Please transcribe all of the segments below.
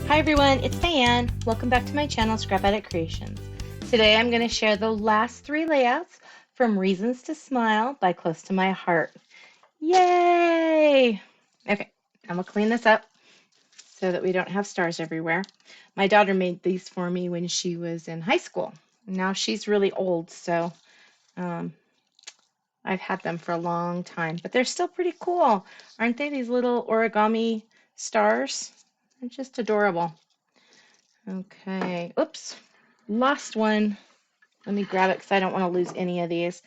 Hi everyone, it's Diane. Welcome back to my channel, Scrapbooking Creations. Today I'm going to share the last 3 layouts from Reasons to Smile by Close to My Heart. Yay! Okay, I'm going to clean this up so that we don't have stars everywhere. My daughter made these for me when she was in high school. Now she's really old, so um, I've had them for a long time, but they're still pretty cool. Aren't they, these little origami stars? They're just adorable. Okay, oops, lost one. Let me grab it because I don't want to lose any of these.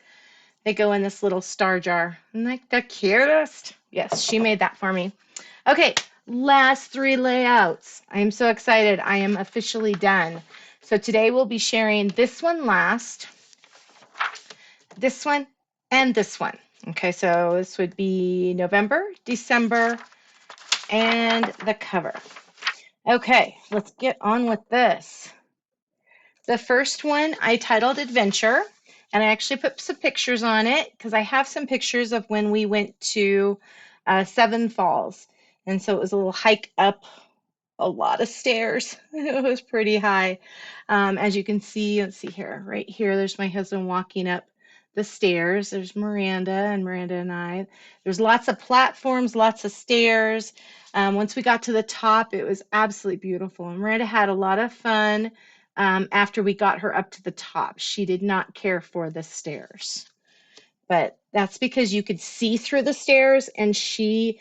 They go in this little star jar. Isn't that the cutest? Yes, she made that for me. Okay, last 3 layouts. I am so excited. I am officially done. So today we'll be sharing this one last, this one, and this one. Okay, so this would be November, December, and the cover. Okay, let's get on with this. The first one I titled Adventure, and I actually put some pictures on it because I have some pictures of when we went to Seven Falls. And so it was a little hike up a lot of stairs. It was pretty high. As you can see, let's see here, right here, there's my husband walking up the stairs. There's Miranda and I. There's lots of platforms, lots of stairs. Once we got to the top, it was absolutely beautiful. And Miranda had a lot of fun after we got her up to the top. She did not care for the stairs. But that's because you could see through the stairs, and she,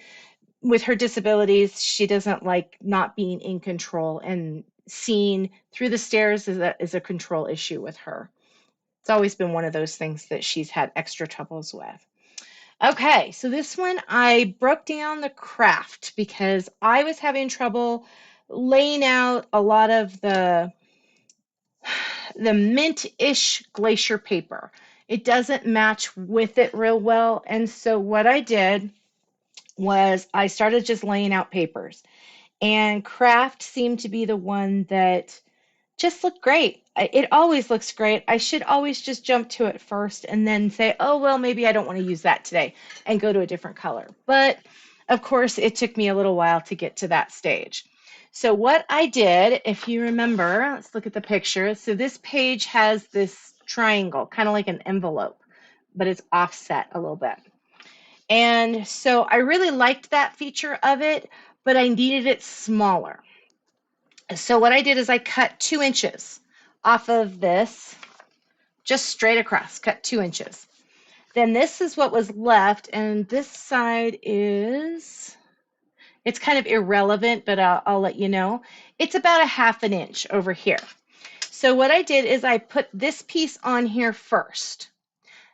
with her disabilities, she doesn't like not being in control, and seeing through the stairs is a control issue with her. It's always been one of those things that she's had extra troubles with. Okay, so this one I broke down the Kraft because I was having trouble laying out a lot of the mint-ish glacier paper. It doesn't match with it real well, and so what I did was I started just laying out papers. And Kraft seemed to be the one that just looked great. It always looks great. I should always just jump to it first and then say, oh, well, maybe I don't want to use that today and go to a different color. But of course, it took me a little while to get to that stage. So what I did, if you remember, let's look at the picture. So this page has this triangle, kind of like an envelope, but it's offset a little bit. And so I really liked that feature of it, but I needed it smaller. So what I did is I cut 2 inches off of this, just straight across, cut 2 inches. Then this is what was left, and this side is, it's kind of irrelevant, but I'll let you know. It's about a 1/2 inch over here. So what I did is I put this piece on here first.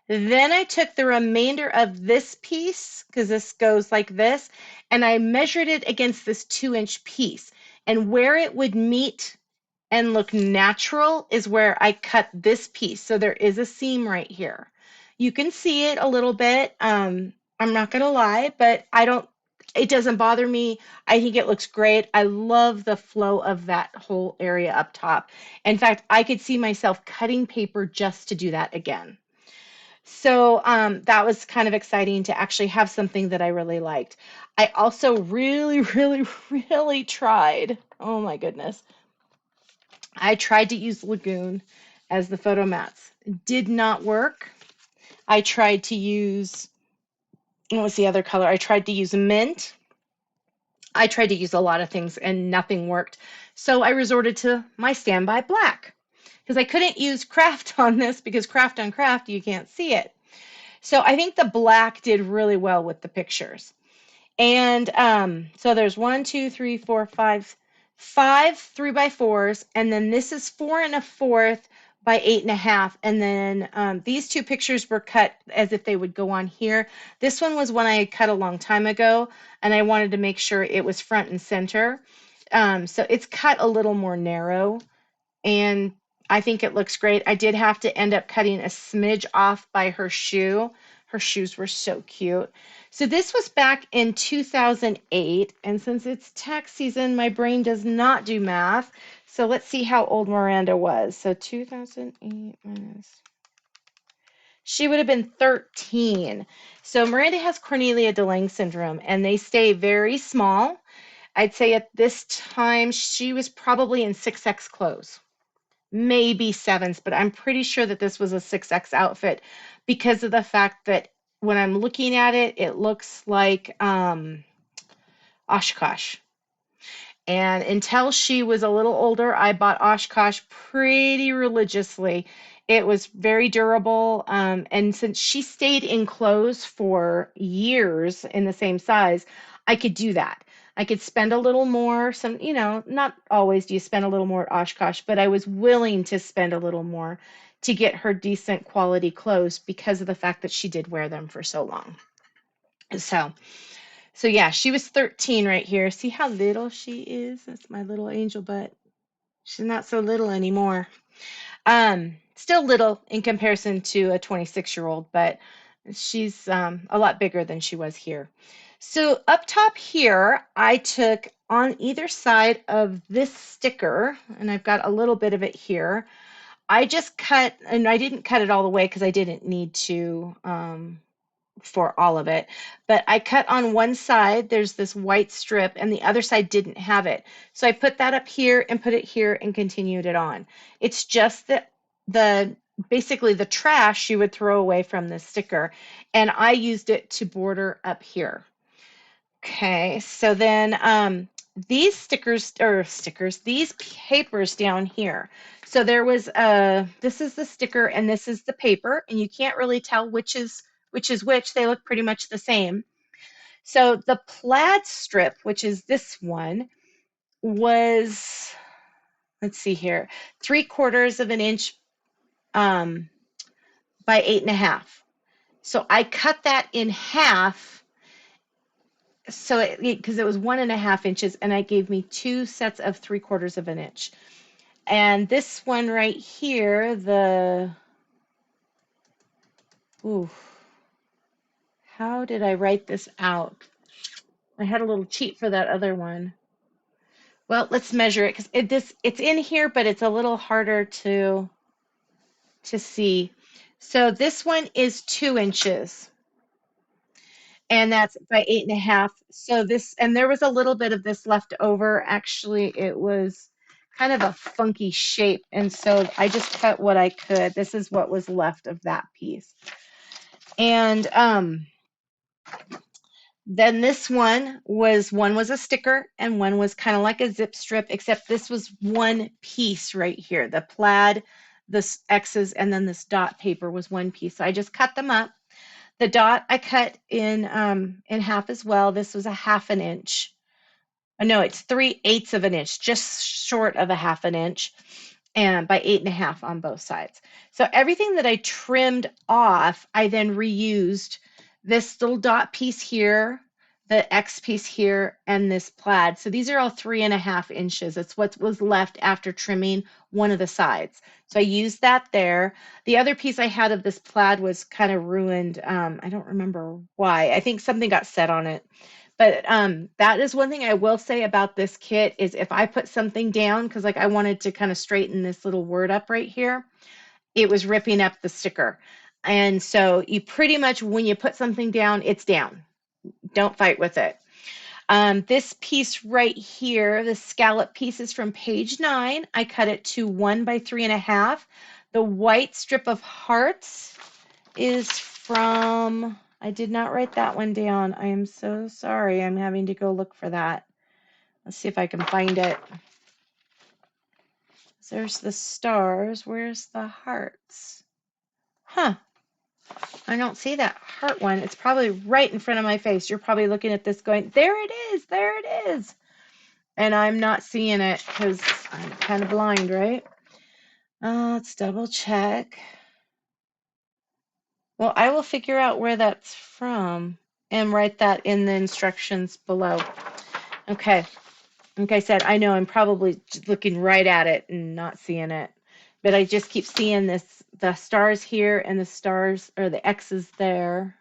Then I took the remainder of this piece, because this goes like this, and I measured it against this 2-inch piece. And where it would meet and look natural is where I cut this piece. So there is a seam right here. You can see it a little bit. I'm not going to lie, but it doesn't bother me. I think it looks great. I love the flow of that whole area up top. In fact, I could see myself cutting paper just to do that again. So that was kind of exciting to actually have something that I really liked. I also really, really, really tried. Oh my goodness. I tried to use Lagoon as the photo mats. Did not work. I tried to use, what was the other color? I tried to use mint. I tried to use a lot of things and nothing worked. So I resorted to my standby black because I couldn't use Kraft on this because Kraft on Kraft, you can't see it. So I think the black did really well with the pictures. And so there's 1, 2, 3, 4, 5 3x4s, and then this is 4 1/4 by 8 1/2. And then these 2 pictures were cut as if they would go on here. This one was one I had cut a long time ago, and I wanted to make sure it was front and center. So it's cut a little more narrow, and I think it looks great. I did have to end up cutting a smidge off by her shoe. Her shoes were so cute. So this was back in 2008, and since it's tax season, my brain does not do math. So let's see how old Miranda was. So 2008 minus, she would have been 13. So Miranda has Cornelia de Lange syndrome, and they stay very small. I'd say at this time she was probably in 6X clothes, maybe sevens, but I'm pretty sure that this was a 6X outfit because of the fact that when I'm looking at it, it looks like Oshkosh. And until she was a little older, I bought Oshkosh pretty religiously. It was very durable. And since she stayed in clothes for years in the same size, I could do that. I could spend a little more, not always do you spend a little more at Oshkosh, but I was willing to spend a little more to get her decent quality clothes because of the fact that she did wear them for so long. So, so yeah, she was 13 right here. See how little she is? That's my little angel butt. She's not so little anymore. Still little in comparison to a 26-year-old, but she's a lot bigger than she was here. So up top here, I took on either side of this sticker, and I've got a little bit of it here. I just cut, and I didn't cut it all the way because I didn't need to. For all of it. But I cut on one side, there's this white strip, and the other side didn't have it. So I put that up here and put it here and continued it on. It's just that the basically the trash you would throw away from this sticker, and I used it to border up here. Okay, so then these these papers down here. So there was this is the sticker and this is the paper, and you can't really tell which is which. They look pretty much the same. So the plaid strip, which is this one, was, let's see here, 3/4 of an inch by 8.5. So I cut that in half. So because it was 1.5 inches, and it gave me 2 sets of 3/4 of an inch. And this one right here, ooh, how did I write this out? I had a little cheat for that other one. Well, let's measure it because it's in here, but it's a little harder to see. So this one is 2 inches, and that's by 8.5. So this, and there was a little bit of this left over. Actually, it was kind of a funky shape, and so I just cut what I could. This is what was left of that piece. And then this one was a sticker and one was kind of like a zip strip, except this was one piece right here. The plaid, this X's, and then this dot paper was one piece. So I just cut them up. The dot I cut in half as well. This was a 1/2 inch. No, it's 3/8 of an inch, just short of a 1/2 inch, and by 8.5 on both sides. So everything that I trimmed off, I then reused this little dot piece here, the X piece here, and this plaid. So these are all 3.5 inches. It's what was left after trimming one of the sides. So I used that there. The other piece I had of this plaid was kind of ruined. I don't remember why. I think something got set on it. But that is one thing I will say about this kit is if I put something down, because like I wanted to kind of straighten this little word up right here, it was ripping up the sticker. And so you pretty much, when you put something down, it's down. Don't fight with it. This piece right here, the scallop piece is from page 9. I cut it to 1 by 3.5. The white strip of hearts is from, I did not write that one down. I am so sorry. I'm having to go look for that. Let's see if I can find it. There's the stars. Where's the hearts? Huh. I don't see that heart one. It's probably right in front of my face. You're probably looking at this going, there it is. There it is. And I'm not seeing it because I'm kind of blind, right? Let's double check. Well, I will figure out where that's from and write that in the instructions below. Okay. Like I said, I know I'm probably looking right at it and not seeing it, but I just keep seeing the stars here and the stars or the X's there.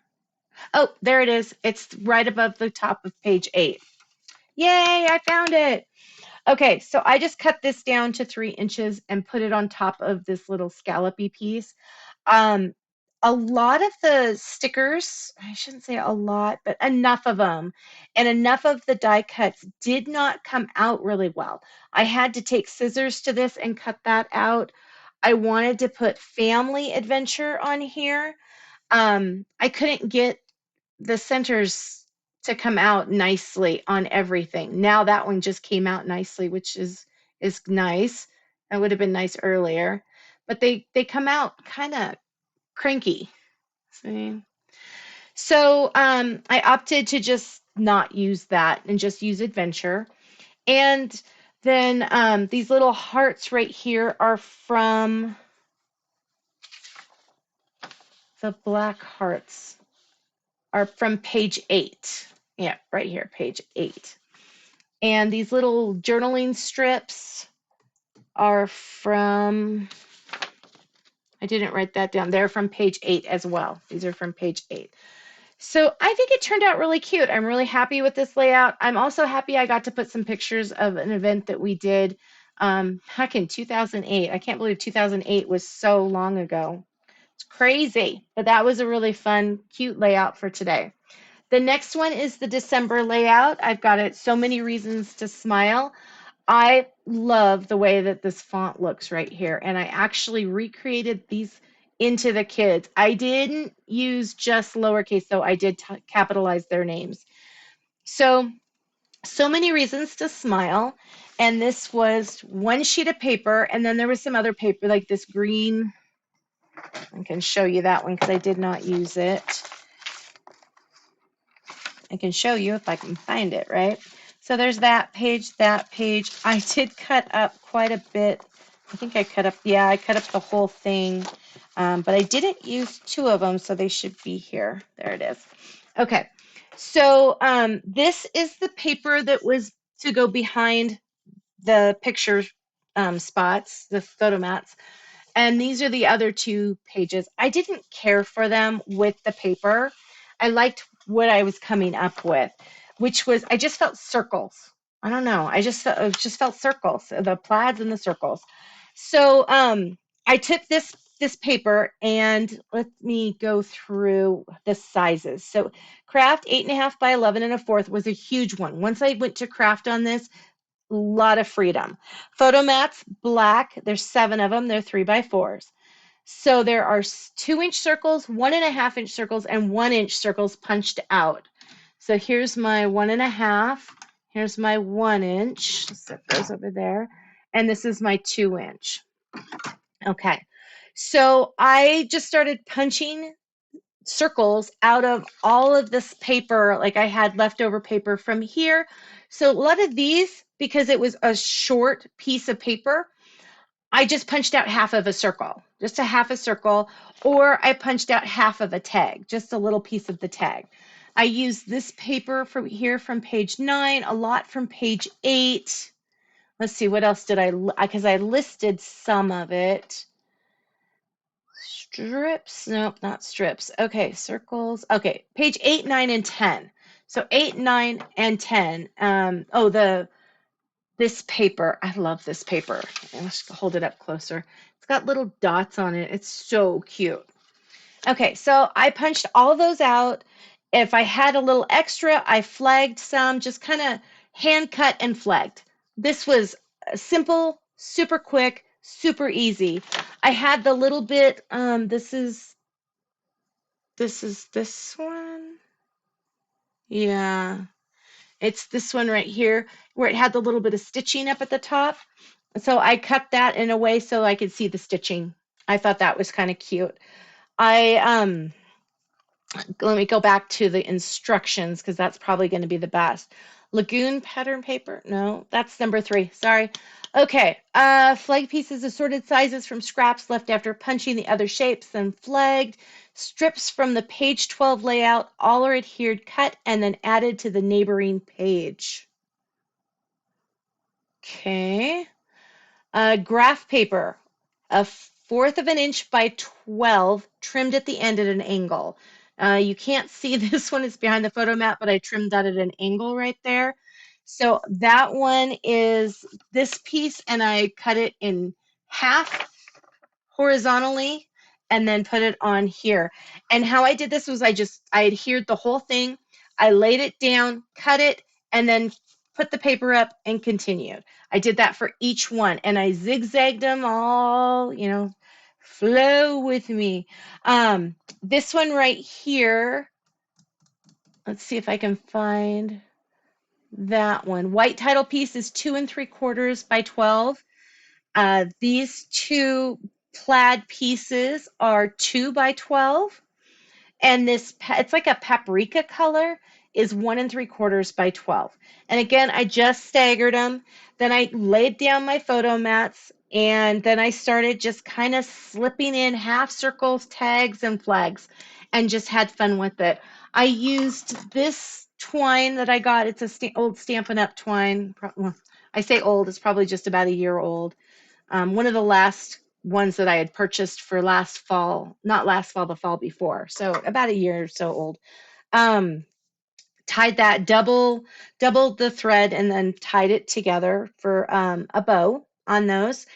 Oh, there it is. It's right above the top of page 8. Yay, I found it. Okay, so I just cut this down to 3 inches and put it on top of this little scallopy piece. Um, a lot of the stickers, I shouldn't say a lot, but enough of them, and enough of the die cuts did not come out really well. I had to take scissors to this and cut that out. I wanted to put family adventure on here. I couldn't get the centers to come out nicely on everything. Now that one just came out nicely, which is nice. That would have been nice earlier, but they come out kind of cranky. See? So I opted to just not use that and just use adventure. And then these little hearts right here are from the black hearts are from page 8. Yeah, right here, page 8. And these little journaling strips are from, I didn't write that down. They're from page 8 as well. These are from page 8. So I think it turned out really cute. I'm really happy with this layout. I'm also happy I got to put some pictures of an event that we did back in 2008. I can't believe 2008 was so long ago. It's crazy, but that was a really fun, cute layout for today. The next one is the December layout. I've got it, So Many Reasons to Smile. I love the way that this font looks right here, and I actually recreated these into the kids. I didn't use just lowercase, though. I did capitalize their names. So Many Reasons to Smile, and this was one sheet of paper, and then there was some other paper, like this green. I can show you that one because I did not use it. I can show you if I can find it, right? So there's that page, that page. I did cut up quite a bit. I think I cut up the whole thing, but I didn't use 2 of them, so they should be here. There it is. Okay, so this is the paper that was to go behind the picture spots, the photo mats. And these are the other 2 pages. I didn't care for them with the paper. I liked what I was coming up with, which was I just felt circles. I don't know. It just felt circles, the plaids and the circles. So I took this paper and let me go through the sizes. So Kraft 8.5 by 11 1/4 was a huge one. Once I went to Kraft on this, a lot of freedom. Photo mats, black. There's 7 of them. They're 3 by 4s. So there are 2-inch circles, 1.5-inch circles, and 1-inch circles punched out. So here's my 1.5. Here's my 1-inch. Set those over there. And this is my 2-inch. Okay. So I just started punching circles out of all of this paper, like I had leftover paper from here. So a lot of these, because it was a short piece of paper, I just punched out half of a circle, just a half a circle, or I punched out half of a tag, just a little piece of the tag. I used this paper from here from page 9, a lot from page 8. Let's see, what else did because I listed some of it. Strips, nope, not strips. Okay, circles. Okay, page 8, 9, and 10. So 8, 9, and 10. This paper, I love this paper. Let's hold it up closer. It's got little dots on it. It's so cute. Okay, so I punched all those out. If I had a little extra, I flagged some, just kind of hand cut and flagged. This was simple, super quick, super easy. I had the little bit, this is this one. Yeah, it's this one right here where it had the little bit of stitching up at the top. So I cut that in a way so I could see the stitching. I thought that was kind of cute. Let me go back to the instructions because that's probably going to be the best. Lagoon pattern paper. No, that's number 3. Sorry. Okay. Flag pieces, assorted sizes from scraps left after punching the other shapes, then flagged. Strips from the page 12 layout, all are adhered, cut, and then added to the neighboring page. Okay. Graph paper, 1/4 of an inch by 12, trimmed at the end at an angle. You can't see this one, it's behind the photo mat, but I trimmed that at an angle right there. So that one is this piece, and I cut it in half horizontally, and then put it on here. And how I did this was I adhered the whole thing. I laid it down, cut it, and then put the paper up and continued. I did that for each one, and I zigzagged them all, flow with me. This one right here, let's see if I can find that one. White title piece is 2 3/4 by 12. These two plaid pieces are 2 by 12. And it's like a paprika color, is 1 3/4 by 12. And again, I just staggered them. Then I laid down my photo mats, and then I started just kind of slipping in half circles, tags, and flags, and just had fun with it. I used this twine that I got. It's old Stampin' Up! Twine. Well, I say old, it's probably just about a year old. One of the last ones that I had purchased for last fall, not last fall, the fall before. So about a year or so old. Um, Tied that, doubled the thread, and then tied it together for a bow on those.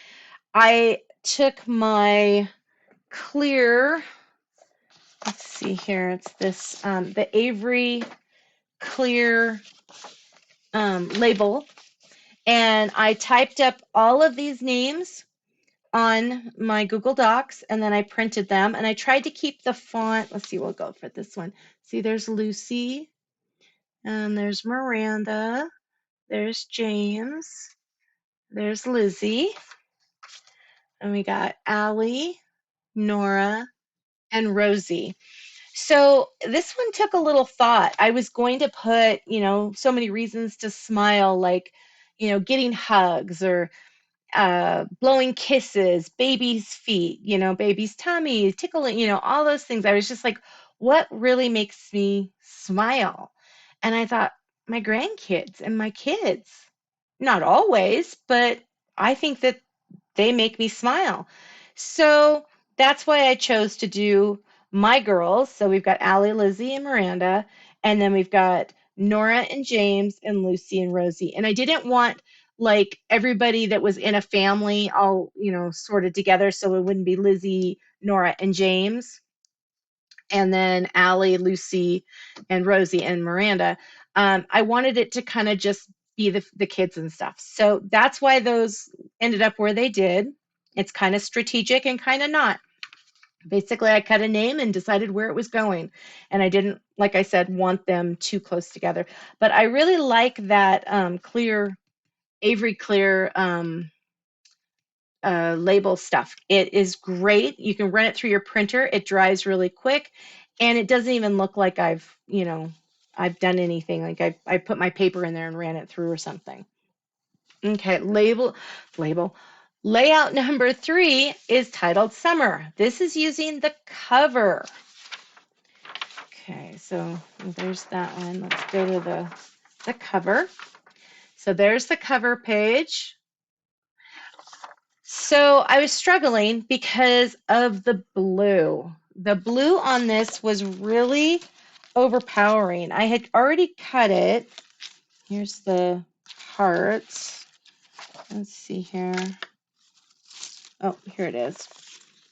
I took my clear, let's see here, it's this, the Avery clear label, and I typed up all of these names on my Google Docs, and then I printed them, and I tried to keep the font. Let's see, we'll go for this one. See, there's Lucy, and there's Miranda, there's James, there's Lizzie, and we got Allie, Nora, and Rosie. So this one took a little thought. I was going to put, so many reasons to smile, like, getting hugs, or blowing kisses, baby's feet, baby's tummy, tickling, all those things. I was just like, what really makes me smile? And I thought, my grandkids and my kids. Not always, but I think that they make me smile. So that's why I chose to do my girls. So we've got Allie, Lizzie, and Miranda, and then we've got Nora and James and Lucy and Rosie. And I didn't want like everybody that was in a family all, sorted together, so it wouldn't be Lizzie, Nora, and James, and then Allie, Lucy, and Rosie and Miranda. I wanted it to kind of just be the kids and stuff. So that's why those ended up where they did. It's kind of strategic and kind of not. Basically, I cut a name and decided where it was going. And I didn't, like I said, want them too close together. But I really like that Avery Clear label stuff. It is great. You can run it through your printer. It dries really quick, and it doesn't even look like I've done anything. Like I put my paper in there and ran it through or something. Okay, label. Layout number 3 is titled Summer. This is using the cover. Okay, so there's that one. Let's go to the cover. So there's the cover page. So I was struggling because of the blue. The blue on this was really overpowering. I had already cut it. Here's the hearts. Let's see here. Oh, here it is.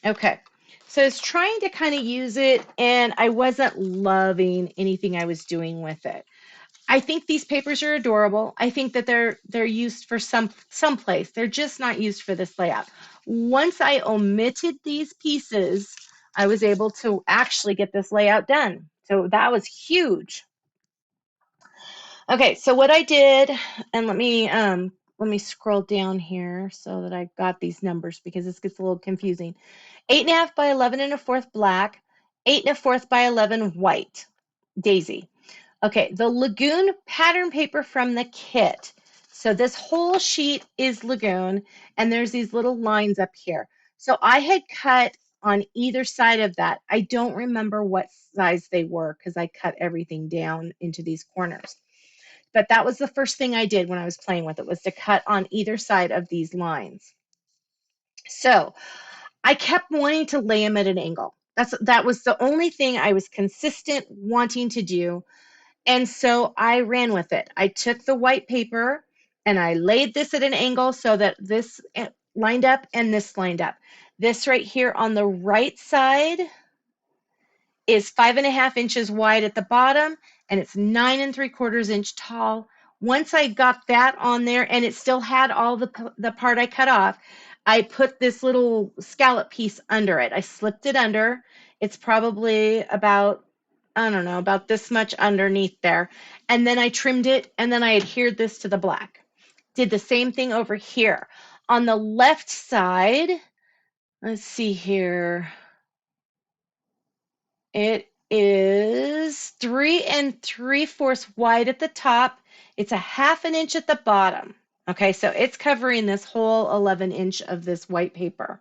Okay. So I was trying to kind of use it, and I wasn't loving anything I was doing with it. I think these papers are adorable. I think that they're used for some place. They're just not used for this layout. Once I omitted these pieces, I was able to actually get this layout done. So that was huge. Okay, so what I did, and let me scroll down here so that I got these numbers, because this gets a little confusing. 8.5 by 11 1/4 black, 8 1/4 by 11 white, Daisy. Okay, the Lagoon pattern paper from the kit. So this whole sheet is Lagoon, and there's these little lines up here. So I had cut on either side of that. I don't remember what size they were because I cut everything down into these corners. But that was the first thing I did when I was playing with it, was to cut on either side of these lines. So I kept wanting to lay them at an angle. That was the only thing I was consistent wanting to do. And so I ran with it. I took the white paper and I laid this at an angle so that this lined up and this lined up. This right here on the right side is 5.5 inches wide at the bottom, and it's 9 3/4 inch tall. Once I got that on there, and it still had all the part I cut off, I put this little scallop piece under it. I slipped it under. It's probably about, I don't know, about this much underneath there. And then I trimmed it, and then I adhered this to the black. Did the same thing over here. On the left side, let's see here. It is 3 3/4 wide at the top. It's a 1/2 inch at the bottom. Okay, so it's covering this whole 11 inch of this white paper.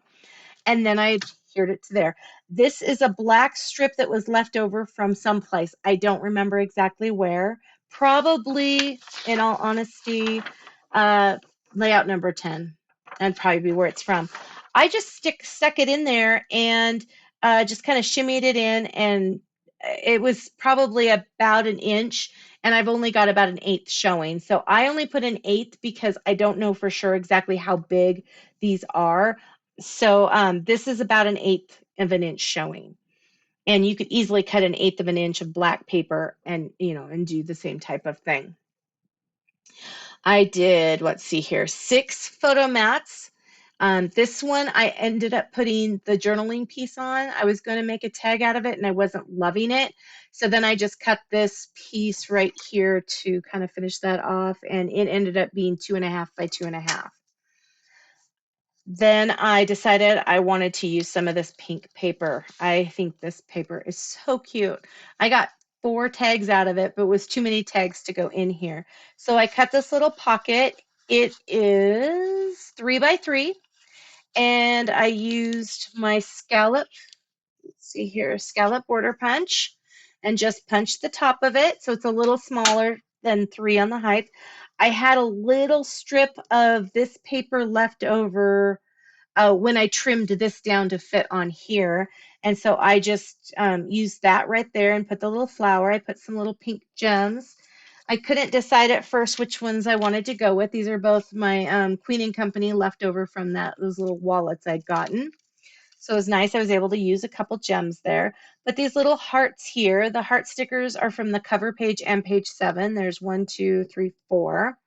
And then I adhered it to there. This is a black strip that was left over from someplace. I don't remember exactly where. Probably, in all honesty, uh, layout number 10. And probably be where it's from. I just stuck it in there and just kind of shimmied it in, and it was probably about an inch, and I've only got about an eighth showing. So I only put an eighth because I don't know for sure exactly how big these are. So this is about an eighth of an inch showing. And you could easily cut an eighth of an inch of black paper and, and do the same type of thing. I did, let's see here, 6 photo mats. This one I ended up putting the journaling piece on. I was going to make a tag out of it and I wasn't loving it. So then I just cut this piece right here to kind of finish that off, and it ended up being 2.5 by 2.5. Then I decided I wanted to use some of this pink paper. I think this paper is so cute. I got 4 tags out of it, but it was too many tags to go in here. So I cut this little pocket. It is 3 by 3, and I used my scallop, let's see here, scallop border punch, and just punched the top of it. So it's a little smaller than 3 on the height. I had a little strip of this paper left over when I trimmed this down to fit on here. And so I just used that right there and put the little flower. I put some little pink gems. I couldn't decide at first which ones I wanted to go with. These are both my Queen and Company leftover from those little wallets I'd gotten. So it was nice. I was able to use a couple gems there. But these little hearts here, the heart stickers are from the cover page and page 7. There's 1, 2, 3, 4.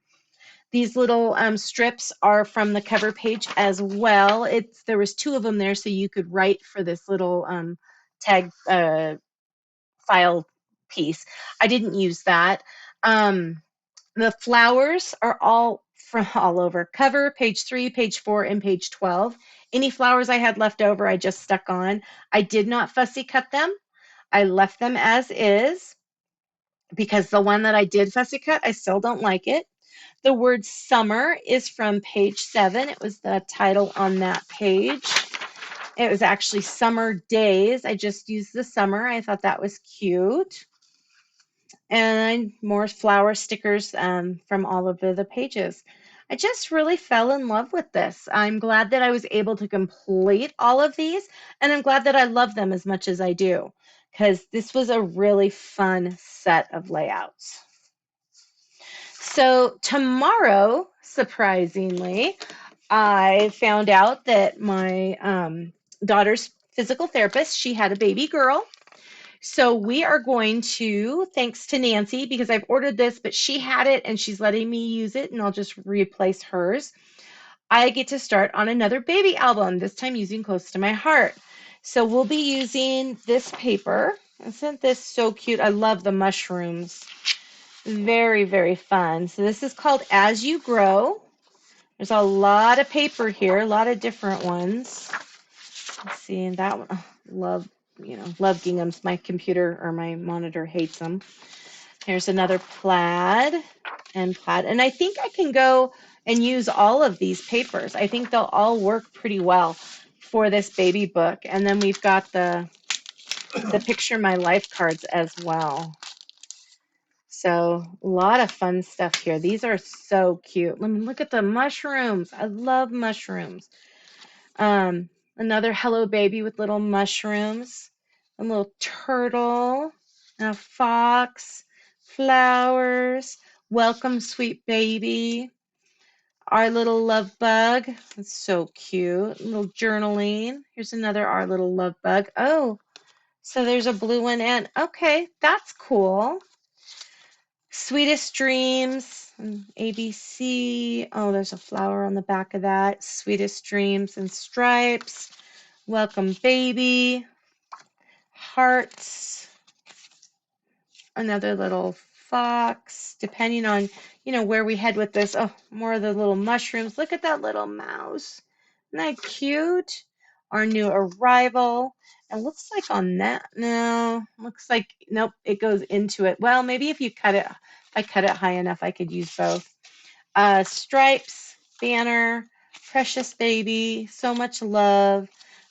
These little strips are from the cover page as well. There was 2 of them there, so you could write for this little tag file piece. I didn't use that. The flowers are all from all over. Cover, page 3, page 4, and page 12. Any flowers I had left over, I just stuck on. I did not fussy cut them. I left them as is because the one that I did fussy cut, I still don't like it. The word summer is from page 7. It was the title on that page. It was actually Summer Days. I just used the summer. I thought that was cute. And more flower stickers from all over the pages. I just really fell in love with this. I'm glad that I was able to complete all of these, and I'm glad that I love them as much as I do, because this was a really fun set of layouts. So tomorrow, surprisingly, I found out that my daughter's physical therapist, she had a baby girl. So we are going to, thanks to Nancy, because I've ordered this, but she had it and she's letting me use it, and I'll just replace hers. I get to start on another baby album, this time using Close to My Heart. So we'll be using this paper. Isn't this so cute? I love the mushrooms. Very, very fun. So this is called As You Grow. There's a lot of paper here, a lot of different ones. Let's see, and that one, love ginghams. My computer or my monitor hates them. Here's another plaid and plaid. And I think I can go and use all of these papers. I think they'll all work pretty well for this baby book. And then we've got the Picture My Life cards as well. So a lot of fun stuff here. These are so cute. Let me look at the mushrooms. I love mushrooms. Another Hello Baby with little mushrooms, a little turtle, a fox, flowers, welcome sweet baby. Our Little Love Bug. It's so cute. Little journaling. Here's another Our Little Love Bug. Oh, so there's a blue one, and okay, that's cool. Sweetest Dreams, ABC. Oh, there's a flower on the back of that. Sweetest Dreams and Stripes. Welcome Baby. Hearts. Another little fox, depending on, where we head with this. Oh, more of the little mushrooms. Look at that little mouse. Isn't that cute? Our new arrival. It looks like on that, no, looks like, nope, it goes into it. Well, maybe if I cut it high enough, I could use both. Stripes, Banner, Precious Baby, So Much Love,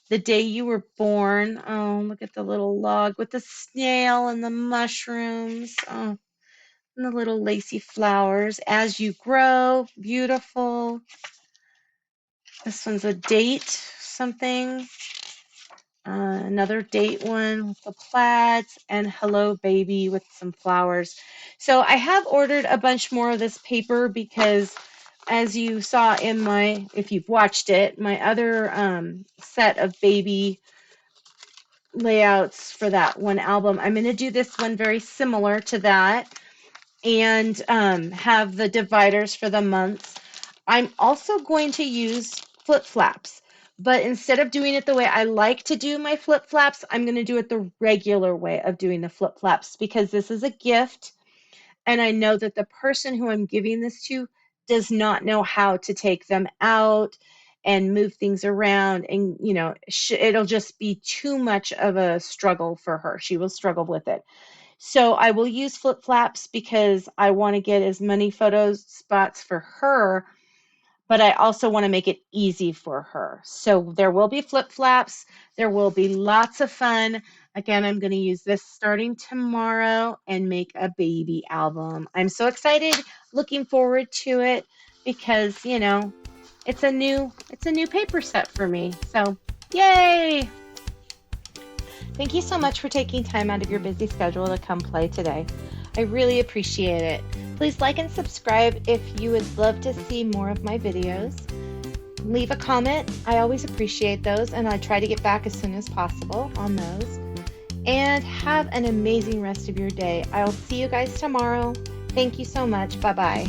The Day You Were Born. Oh, look at the little log with the snail and the mushrooms. Oh, and the little lacy flowers. As You Grow, beautiful. This one's a date, something. Another date one with the plaids, and Hello Baby with some flowers. So I have ordered a bunch more of this paper because, as you saw in if you've watched it, my other set of baby layouts for that one album, I'm going to do this one very similar to that, and have the dividers for the months. I'm also going to use flip flaps, but instead of doing it the way I like to do my flip flaps, I'm going to do it the regular way of doing the flip flaps, because this is a gift, and I know that the person who I'm giving this to does not know how to take them out and move things around, and it'll just be too much of a struggle for her. She will struggle with it. So I will use flip flaps because I want to get as many photo spots for her, but I also want to make it easy for her. So there will be flip flaps. There will be lots of fun. Again, I'm going to use this starting tomorrow and make a baby album. I'm so excited, looking forward to it, because, it's a new paper set for me. So, yay! Thank you so much for taking time out of your busy schedule to come play today. I really appreciate it. Please like and subscribe if you would love to see more of my videos. Leave a comment. I always appreciate those, and I try to get back as soon as possible on those. And have an amazing rest of your day. I'll see you guys tomorrow. Thank you so much. Bye-bye.